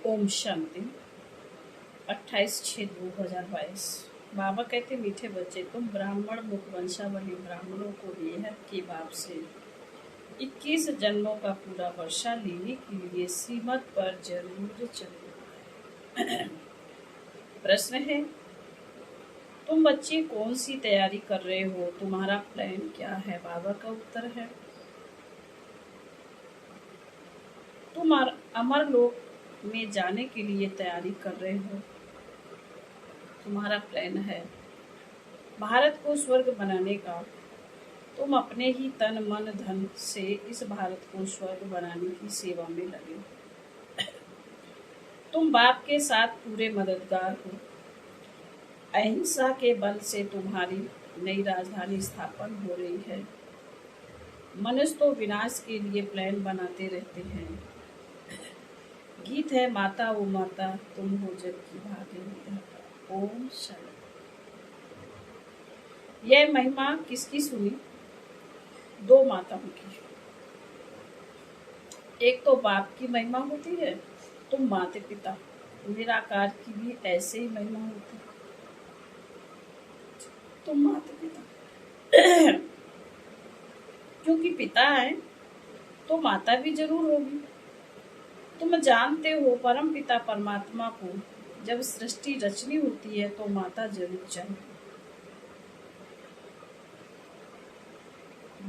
ओम शांति। 28/6/2022। बाबा कहते, मीठे बच्चे, तुम ब्राह्मण मुख वंशावली ब्राह्मणों को बेहद के बाप से 21 जन्मों का पूरा वर्षा लेने के लिए सीमत पर जरूर चलो। प्रश्न है, तुम बच्चे कौन सी तैयारी कर रहे हो? तुम्हारा प्लान क्या है? बाबा का उत्तर है, तुम अमर लोक में जाने के लिए तैयारी कर रहे हो। तुम्हारा प्लान है भारत को स्वर्ग बनाने का। तुम अपने ही तन मन धन से इस भारत को स्वर्ग बनाने की सेवा में लगे। तुम बाप के साथ पूरे मददगार हो। अहिंसा के बल से तुम्हारी नई राजधानी स्थापन हो रही है। मनुष्य तो विनाश के लिए प्लान बनाते रहते हैं। गीत है, माता वो माता तुम हो जग की भाग्य विधाता। ओम शांति। यह महिमा किसकी सुनी? दो माताओं की। एक तो बाप की महिमा होती है, तुम माते पिता निराकार की भी ऐसे ही महिमा होती है, तुम माते पिता। क्योंकि पिता है तो माता भी जरूर होगी। तुम जानते हो, परम पिता परमात्मा को जब सृष्टि रचनी होती है तो माता जरूर चाहिए।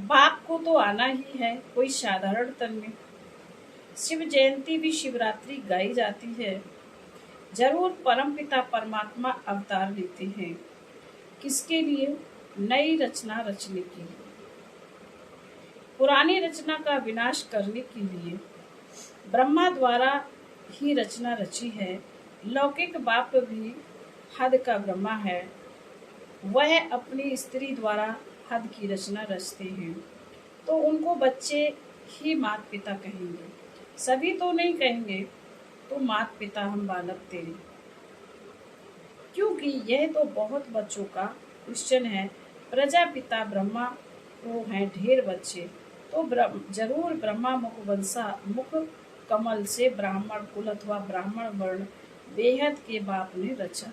बाप को तो आना ही है, कोई साधारण तन में। शिव जयंती भी शिवरात्रि गाई जाती है। जरूर परम पिता परमात्मा अवतार लेते हैं। किसके लिए? नई रचना रचने के लिए, पुरानी रचना का विनाश करने के लिए। ब्रह्मा द्वारा ही रचना रची है। लौकिक बाप भी हद का ब्रह्मा है। वह अपनी स्त्री द्वारा हद की रचना रचते हैं, तो उनको बच्चे ही माता पिता कहेंगे। सभी तो नहीं कहेंगे, तो माता पिता हम बालक तेरे। क्योंकि यह तो बहुत बच्चों का क्वेश्चन है। प्रजापिता ब्रह्मा को हैं ढेर बच्चे, तो जरूर ब्रह्मा मुख कमल से ब्राह्मण कुल अथवा ब्राह्मण वर्ण बेहद के बाप ने रचा।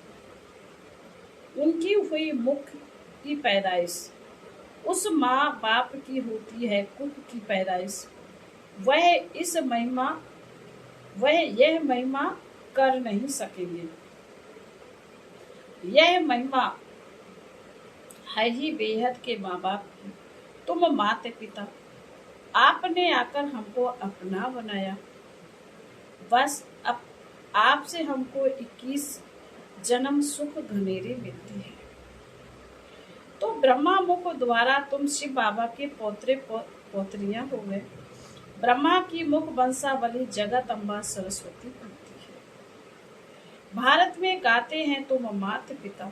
उनकी हुई मुख की पैदाइश उस माँ बाप की होती है कुख की पैदाइश। वह यह महिमा कर नहीं सकेंगे। यह महिमा है ही बेहद के माँ बाप की। तुम माते पिता, आपने आकर हमको अपना बनाया। बस अब आपसे हमको 21 जन्म सुख घनेरे मिलते हैं। तो ब्रह्मा मुख द्वारा तुम शिव बाबा के पोतरे पोतरियां हो गए। ब्रह्मा की मुख वंशावली जगत अम्बा सरस्वती बनती है। भारत में गाते हैं तुम मात पिता,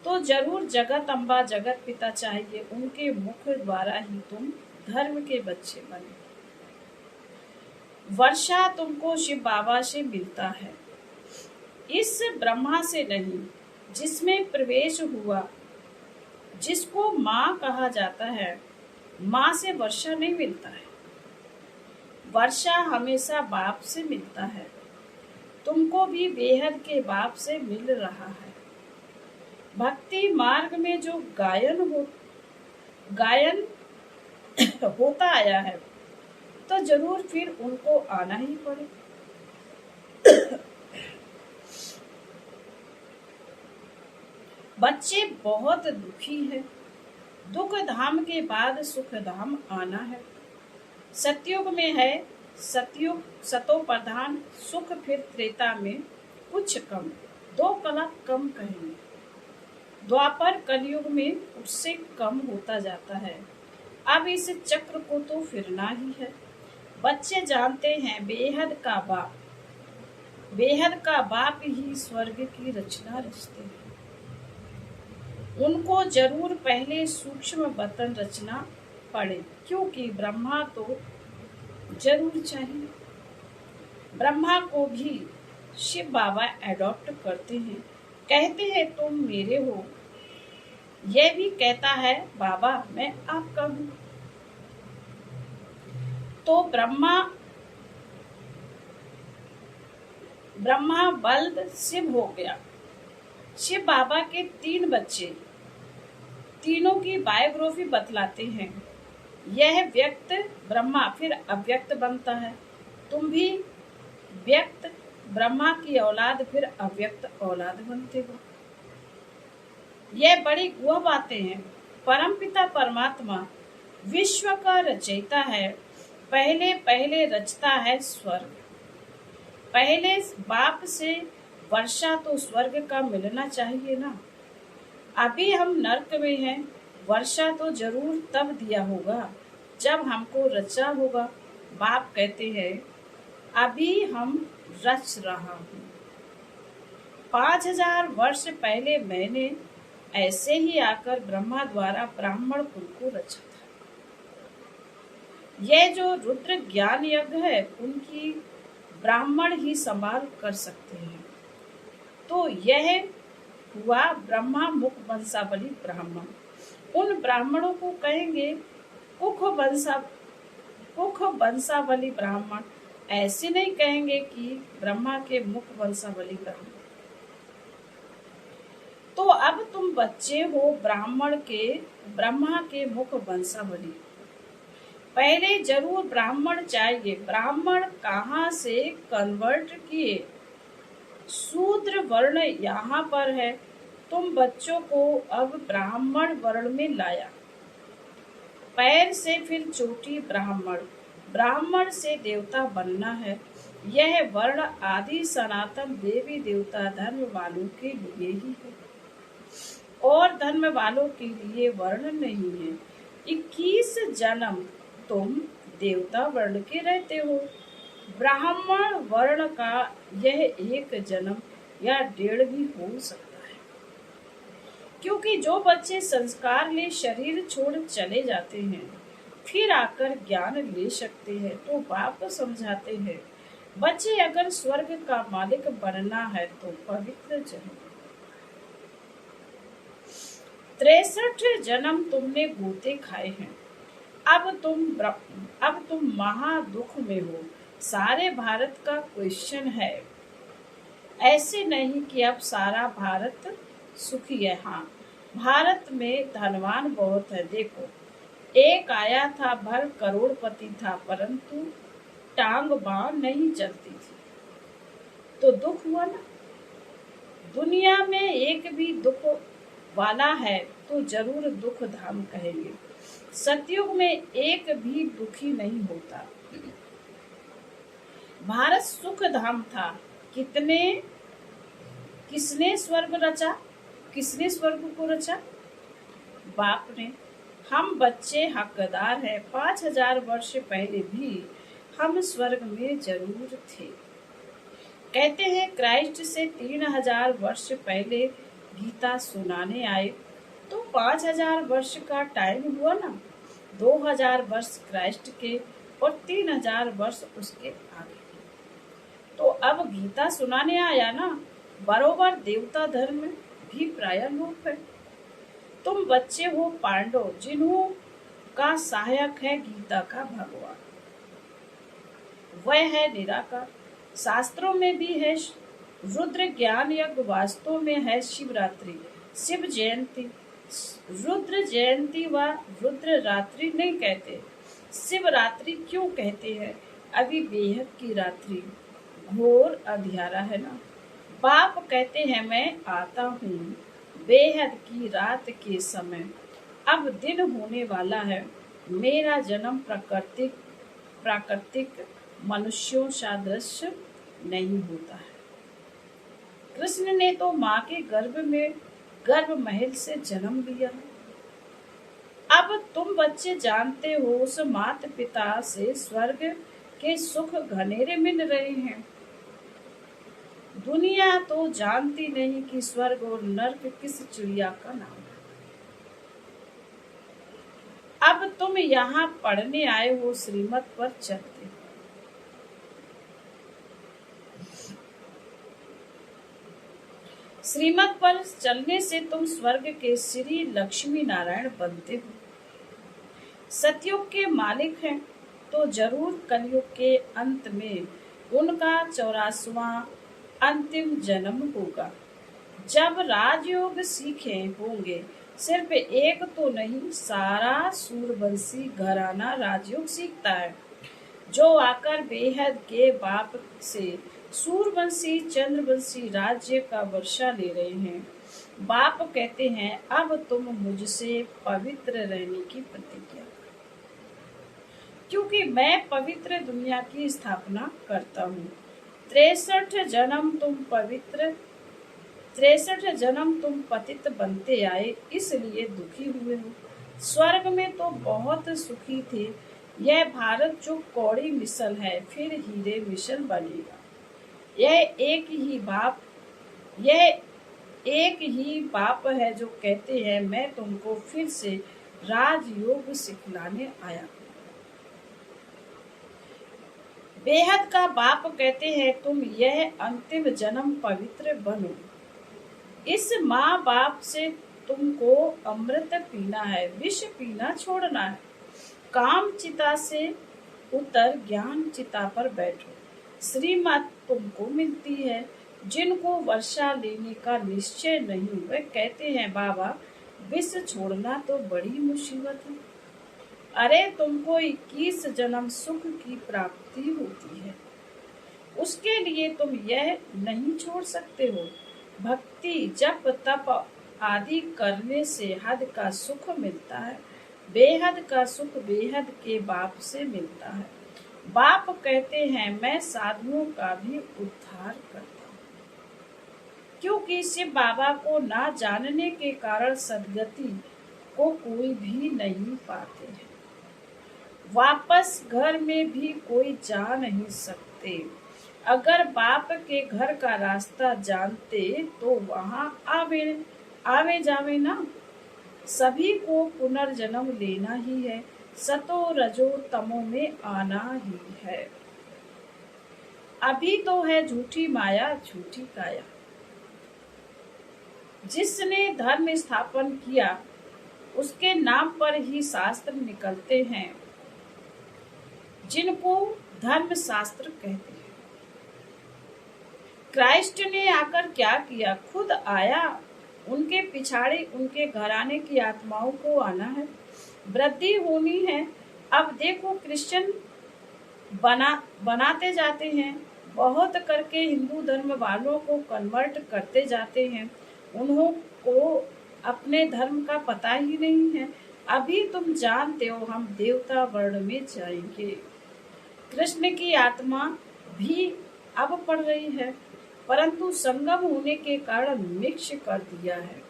तो जरूर जगत अम्बा जगत पिता चाहिए। उनके मुख द्वारा ही तुम धर्म के बच्चे बने। वर्षा तुमको शिव बाबा से मिलता है, इस ब्रह्मा से नहीं। जिसमें प्रवेश हुआ, जिसको माँ कहा जाता है, माँ से वर्षा नहीं मिलता है। वर्षा हमेशा बाप से मिलता है। तुमको भी बेहद के बाप से मिल रहा है। भक्ति मार्ग में जो गायन होता आया है, तो जरूर फिर उनको आना ही पड़े। बच्चे बहुत दुखी हैं। दुख धाम के बाद सुख धाम आना है। सतयुग में है सतयुग सतो प्रधान, सुख फिर त्रेता में कुछ कम, 2 कला कम कहेंगे। द्वापर कलयुग में उससे कम होता जाता है। अब इस चक्र को तो फिरना ही है। बच्चे जानते हैं बेहद का बाप ही स्वर्ग की रचना रचते हैं। उनको जरूर पहले सूक्ष्म बतन रचना पड़े, क्योंकि ब्रह्मा तो जरूर चाहिए। ब्रह्मा को भी शिव बाबा एडॉप्ट करते हैं। कहते हैं तुम मेरे हो। यह भी कहता है बाबा मैं आपका हूँ। तो ब्रह्मा ब्रह्मा बल्द शिव हो गया। शिव बाबा के 3 बच्चे, तीनों की बायोग्राफी बतलाते हैं। यह व्यक्त ब्रह्मा फिर अव्यक्त बनता है। तुम भी व्यक्त ब्रह्मा की औलाद फिर अव्यक्त औलाद बनते हो। यह बड़ी गुह बातें हैं। परमपिता परमात्मा विश्व का रचयिता है। पहले पहले रचता है स्वर्ग। पहले बाप से वर्षा तो स्वर्ग का मिलना चाहिए ना। अभी हम नर्क में हैं। वर्षा तो जरूर तब दिया होगा जब हमको रचा होगा। बाप कहते हैं अभी हम रच रहा हूँ। 5000 वर्ष पहले मैंने ऐसे ही आकर ब्रह्मा द्वारा ब्राह्मण कुल को रचा था। यह जो रुद्र ज्ञान यज्ञ है उनकी ब्राह्मण ही संभाल कर सकते हैं। तो यह हुआ ब्रह्मा मुख वंशावली ब्राह्मण। उन ब्राह्मणों को कहेंगे कुख वंशावली ब्राह्मण। ऐसे नहीं कहेंगे कि ब्रह्मा के मुख वंशावली ब्राह्मण। तो अब तुम बच्चे हो ब्रह्मा के मुख वंशावली। पहले जरूर ब्राह्मण चाहिए। ब्राह्मण कहाँ से कन्वर्ट किए? शूद्र वर्ण यहाँ पर है। तुम बच्चों को अब ब्राह्मण वर्ण में लाया। पैर से फिर चोटी ब्राह्मण। ब्राह्मण से देवता बनना है। यह वर्ण आदि सनातन देवी देवता धर्म वालों के लिए ही है और धर्म वालों के लिए वर्ण नहीं है। 21 जन्म तुम देवता वर्ण के रहते हो। ब्राह्मण वर्ण का यह 1 जन्म या 1.5 भी हो सकता है। क्योंकि जो बच्चे संस्कार ले शरीर छोड़ चले जाते हैं फिर आकर ज्ञान ले सकते हैं। तो बाप समझाते हैं बच्चे अगर स्वर्ग का मालिक बनना है तो पवित्र जन्म। 63 जन्म तुमने गोते खाए हैं। अब तुम महा दुख में हो। सारे भारत का क्वेश्चन है। ऐसे नहीं कि अब सारा भारत सुखी है। हाँ, भारत में धनवान बहुत है। देखो, एक आया था भर करोड़पति था परंतु टांग बाण नहीं चलती थी तो दुख हुआ ना। दुनिया में एक भी दुख वाला है तो जरूर दुख धाम कहेंगे। सतयुग में एक भी दुखी नहीं होता। भारत सुख धाम था। किसने स्वर्ग रचा? किसने स्वर्ग को रचा? बाप ने। हम बच्चे हकदार हैं। 5000 वर्ष पहले भी हम स्वर्ग में जरूर थे। कहते हैं क्राइस्ट से 3000 वर्ष पहले गीता सुनाने आए तो 5000 वर्ष का टाइम हुआ ना। 2000 वर्ष क्राइस्ट के और 3000 वर्ष उसके आगे। तो अब गीता सुनाने आया ना। बरोबर देवता धर्म भी प्रायः है। तुम बच्चे हो पांडव जिन्हों का सहायक है गीता का भगवान। वह है निराकार। शास्त्रों में भी है रुद्र ज्ञान यज्ञ। वास्तव में है शिवरात्रि, शिव जयंती। रुद्र जयंती व रुद्र रात्रि नहीं कहते। शिवरात्रि क्यों कहते हैं? अभी बेहद की रात्रि घोर अंधियारा है ना। बाप कहते हैं मैं आता हूँ बेहद की रात के समय। अब दिन होने वाला है। मेरा जन्म प्राकृतिक मनुष्यों सादृश्य नहीं होता है। कृष्ण ने तो माँ के गर्भ महल से जन्म लिया। अब तुम बच्चे जानते हो उस माता पिता से स्वर्ग के सुख घनेरे मिल रहे हैं। दुनिया तो जानती नहीं कि स्वर्ग और नर्क किस चिड़िया का नाम है। अब तुम यहाँ पढ़ने आए हो श्रीमत पर चलते हो। श्रीमत पर चलने से तुम स्वर्ग के श्री लक्ष्मी नारायण बनते हो। सतयुग के मालिक हैं तो जरूर कलयुग के अंत में उनका 84वां अंतिम जन्म होगा। जब राजयोग सीखे होंगे, सिर्फ एक तो नहीं, सारा सूरवंशी घराना राजयोग सीखता है, जो आकर बेहद के बाप से सूरवंशी चंद्रवंशी राज्य का वर्षा ले रहे हैं। बाप कहते हैं, अब तुम मुझसे पवित्र रहने की प्रतिज्ञा, क्योंकि मैं पवित्र दुनिया की स्थापना करता हूँ। 63 जन्म तुम पतित बनते आए, इसलिए दुखी हुए हो। स्वर्ग में तो बहुत सुखी थे। यह भारत जो कौड़ी मिसल है, फिर हीरे मिसल बनेगा। यह एक ही बाप है जो कहते हैं, मैं तुमको फिर से राजयोग सिखलाने आया। बेहद का बाप कहते हैं, तुम यह अंतिम जन्म पवित्र बनो। इस माँ बाप से तुमको अमृत पीना है, विष पीना छोड़ना है। काम चिता से उतर ज्ञान चिता पर बैठो। श्रीमत तुमको मिलती है। जिनको वर्षा लेने का निश्चय नहीं, वे कहते हैं, बाबा विष छोड़ना तो बड़ी मुसीबत है। अरे तुमको 21 जन्म सुख की प्राप्ति होती है, उसके लिए तुम यह नहीं छोड़ सकते हो। भक्ति जप तप आदि करने से हद का सुख मिलता है। बेहद का सुख बेहद के बाप से मिलता है। बाप कहते हैं, मैं साधुओं का भी उद्धार करता हूँ, क्योंकि शिव बाबा को ना जानने के कारण सदगति को कोई भी नहीं पाते हैं। वापस घर में भी कोई जा नहीं सकते। अगर बाप के घर का रास्ता जानते तो वहां आवे जावे ना। सभी को पुनर्जन्म लेना ही है, सतो रजो तमो में आना ही है। अभी तो है झूठी माया झूठी काया। जिसने धर्म स्थापन किया, उसके नाम पर ही शास्त्र निकलते हैं, जिनको धर्म शास्त्र कहते हैं। क्राइस्ट ने आकर क्या किया? खुद आया। उनके पिछाड़ी उनके घराने की आत्माओं को आना है, वृद्धि होनी है। अब देखो क्रिश्चियन बनाते जाते हैं, बहुत करके हिंदू धर्म वालों को कन्वर्ट करते जाते हैं। उन्हों को अपने धर्म का पता ही नहीं है। अभी तुम जानते हो, हम देवता वर्ण में जाएंगे। कृष्ण की आत्मा भी अब पड़ रही है, परंतु संगम होने के कारण मिक्स कर दिया है।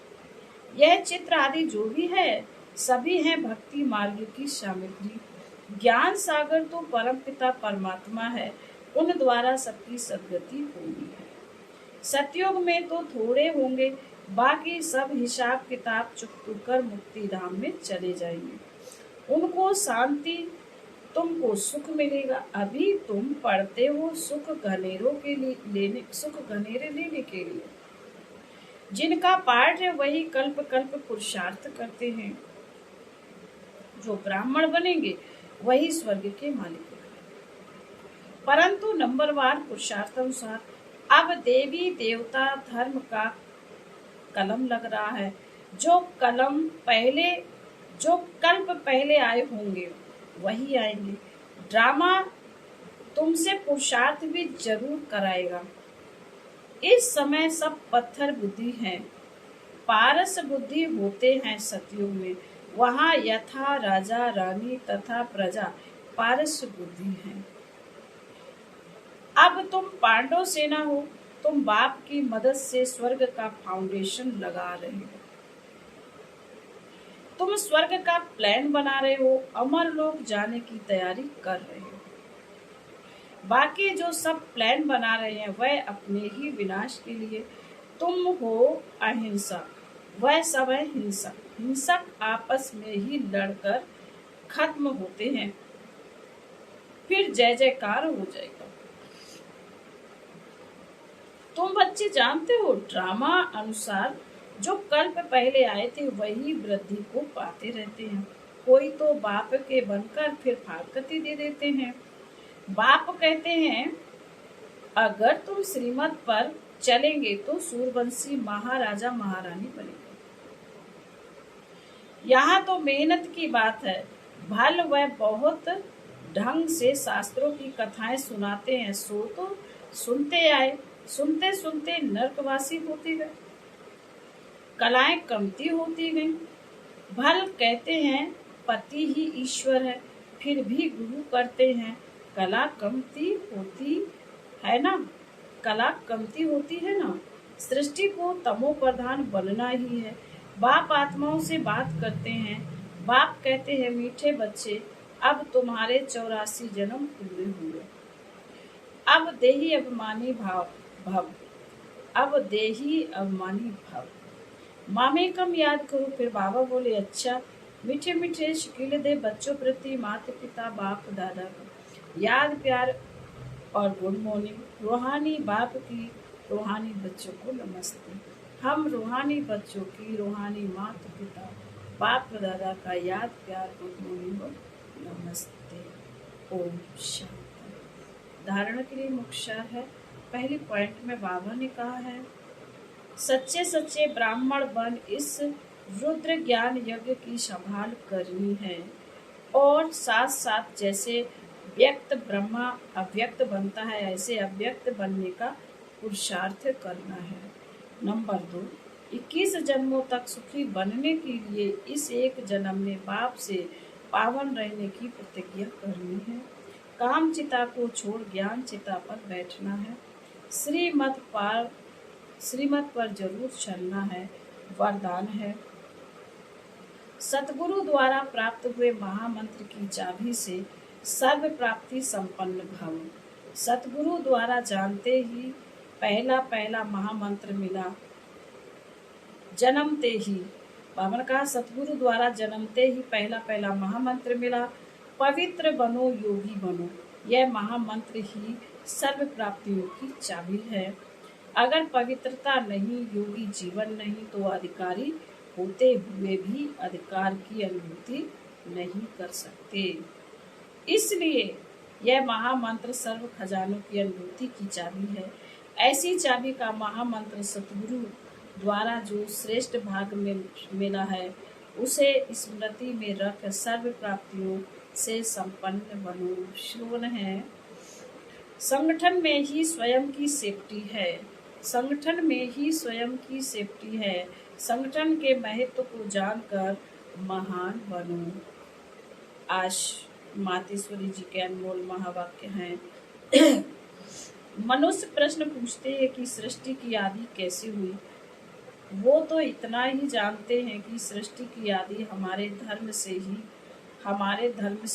यह चित्र आदि जो भी है, सभी हैं भक्ति मार्ग की सामग्री। ज्ञान सागर तो परमपिता परमात्मा है, उन द्वारा सबकी सदगति होनी है। सतयुग में तो थोड़े होंगे, बाकी सब हिसाब किताब चुकतू कर मुक्ति धाम में चले जाएंगे। उनको शांति, तुमको सुख मिलेगा। अभी तुम पढ़ते हो सुख घनेरे लेने के लिए। जिनका पाठ है वही कल्प कल्प पुरुषार्थ करते हैं। जो ब्राह्मण बनेंगे वही स्वर्ग के मालिक हैं। परंतु नंबरवार पुरुषार्थ अनुसार अब देवी देवता धर्म का कलम लग रहा है। जो कल्प पहले आए होंगे वही आएंगे। ड्रामा तुमसे पुरुषार्थ भी जरूर कराएगा। इस समय सब पत्थर बुद्धि हैं, पारस बुद्धि होते हैं सतयुग में। वहां यथा राजा रानी तथा प्रजा पारस बुद्धि है। अब तुम पांडव सेना हो, तुम बाप की मदद से स्वर्ग का फाउंडेशन लगा रहे हो। तुम स्वर्ग का प्लान बना रहे हो, अमर लोक जाने की तैयारी कर रहे हो। बाकी जो सब प्लान बना रहे हैं वह अपने ही विनाश के लिए। तुम हो अहिंसक, वह सब है हिंसक। हिंसक आपस में ही लड़कर खत्म होते हैं, फिर जय जयकार हो जाएगा। तुम बच्चे जानते हो, ड्रामा अनुसार जो कल्प पहले आए थे वही वृद्धि को पाते रहते हैं। कोई तो बाप के बनकर फिर फारकती दे देते हैं। बाप कहते हैं, अगर तुम श्रीमत पर चलेंगे तो सूर्यवंशी महाराजा महारानी बनेंगे। यहाँ तो मेहनत की बात है। भल वह बहुत ढंग से शास्त्रों की कथाएं सुनाते हैं, सो तो सुनते आए, सुनते सुनते नरकवासी होते गए, कलाएं कमती होती गईं। भल कहते हैं पति ही ईश्वर है, फिर भी गुरु करते हैं, कला कमती होती है ना, कला कमती होती है ना। सृष्टि को तमो प्रधान बनना ही है। बाप आत्माओं से बात करते हैं। बाप कहते हैं मीठे बच्चे, अब तुम्हारे 84 जन्म पूरे हुए। अब देही अभिमानी भाव भव, अब देही अभिमानी भव। मामे कम याद करो। फिर बाबा बोले अच्छा, मीठे मीठे शकील दे बच्चों प्रति माता पिता बाप दादा का याद प्यार और गुड मॉर्निंग। रूहानी बाप की रूहानी बच्चों को नमस्ते। हम रूहानी बच्चों की रूहानी माता पिता बाप दादा का याद प्यार गुड मॉर्निंग और नमस्ते। ओम शांति। धारणा के लिए मुख्य है। पहली पॉइंट में बाबा ने कहा है सच्चे सच्चे ब्राह्मण बन इस रुद्र ज्ञान यज्ञ की संभाल करनी है और साथ साथ जैसे व्यक्त ब्रह्मा अव्यक्त बनता है ऐसे अव्यक्त बनने का पुरुषार्थ करना है। नंबर 2, 21 जन्मों तक सुखी बनने के लिए इस एक जन्म में बाप से पावन रहने की प्रतिज्ञा करनी है। काम चिता को छोड़ ज्ञान चिता पर बैठना है। श्रीमत पर जरूर चलना है, वरदान है। सतगुरु द्वारा प्राप्त हुए महामंत्र की चाबी से सर्व प्राप्ति संपन्न भव। सतगुरु द्वारा जानते ही पहला पहला महामंत्र मिला, जन्मते ही। बाबा ने कहा सतगुरु द्वारा जन्मते ही पहला पहला महामंत्र मिला, पवित्र बनो योगी बनो। यह महामंत्र ही सर्व प्राप्तियों की चाबी है। अगर पवित्रता नहीं, योगी जीवन नहीं, तो अधिकारी होते हुए भी अधिकार की अनुभूति नहीं कर सकते। इसलिए यह महामंत्र सर्व खजानों की अनुभूति की चाबी है। ऐसी चाबी का महामंत्र सतगुरु द्वारा जो श्रेष्ठ भाग में मिला है उसे स्मृति में रख सर्व प्राप्तियों से संपन्न बनो। श्लोक है संगठन में ही स्वयं की सेफ्टी है। संगठन में ही स्वयं की सेफ्टी है। संगठन के महत्व को जानकर महान बनो। आज मातेश्वरी जी के अनमोल महावाक्य हैं। मनुष्य प्रश्न पूछते हैं कि सृष्टि की आदि कैसे हुई। वो तो इतना ही जानते हैं कि सृष्टि की आदि हमारे धर्म से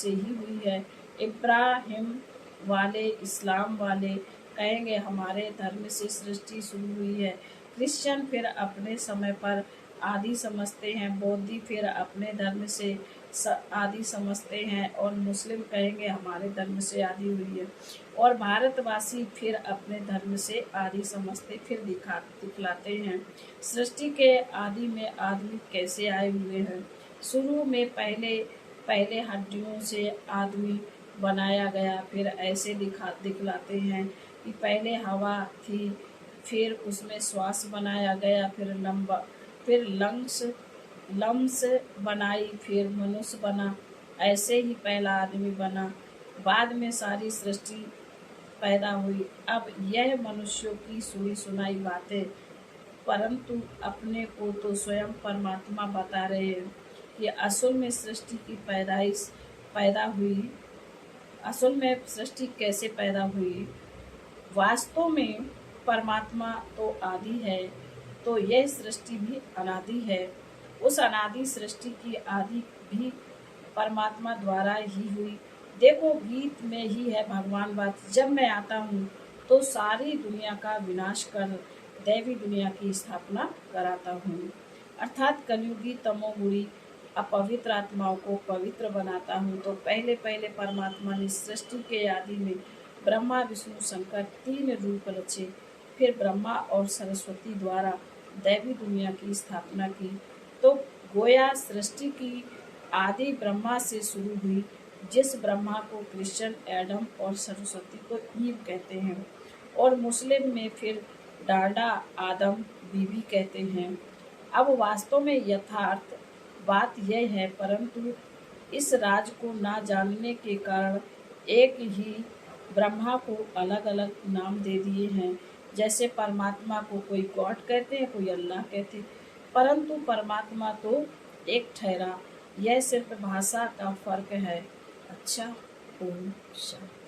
ही हुई है। इब्राहिम वाले, इस्लाम वाले कहेंगे हमारे धर्म से सृष्टि शुरू हुई है। क्रिश्चियन फिर अपने समय पर आदि समझते हैं, बौद्धी फिर अपने धर्म से आदि समझते हैं और मुस्लिम कहेंगे हमारे धर्म से आदि हुई है और भारतवासी फिर अपने धर्म से आदि समझते फिर दिखलाते हैं। सृष्टि के आदि में आदमी कैसे आए हुए हैं। शुरू में पहले हड्डियों से आदमी बनाया गया, फिर ऐसे दिखलाते हैं कि पहले हवा थी, फिर उसमें श्वास बनाया गया, फिर लम्स बनाई, फिर मनुष्य बना। ऐसे ही पहला आदमी बना, बाद में सारी सृष्टि पैदा हुई। अब यह मनुष्यों की सुनी सुनाई बातें, परंतु अपने को तो स्वयं परमात्मा बता रहे हैं कि असल में सृष्टि की पैदा हुई। असल में सृष्टि कैसे पैदा हुई। वास्तव में परमात्मा तो आदि है, तो यह सृष्टि भी अनादि है। उस अनादि सृष्टि की आदि भी परमात्मा द्वारा ही हुई। देखो गीत में ही है भगवान बात, जब मैं आता हूँ तो सारी दुनिया का विनाश कर दैवी दुनिया की स्थापना कराता हूँ। अर्थात कलयुगी तमोगुणी अपवित्र आत्माओं को पवित्र बनाता हूँ। तो पहले पहले परमात्मा ने सृष्टि के आदि में ब्रह्मा विष्णु शंकर 3 रूप रचे। फिर ब्रह्मा और सरस्वती द्वारा दैवी दुनिया की स्थापना की। तो गोया सृष्टि की आदि ब्रह्मा से शुरू हुई, जिस ब्रह्मा को क्रिश्चियन एडम और सरस्वती को ईव कहते हैं। और मुस्लिम में फिर डालडा आदम बीबी कहते हैं। अब वास्तव में यथार्थ बात यह है, परंतु इस राज को ना जानने के कारण एक ही ब्रह्मा को अलग अलग नाम दे दिए हैं। जैसे परमात्मा को कोई गॉड कहते हैं, कोई अल्लाह कहते हैं, परंतु परमात्मा तो एक ठहरा। यह सिर्फ भाषा का फर्क है। अच्छा, ओम शांति।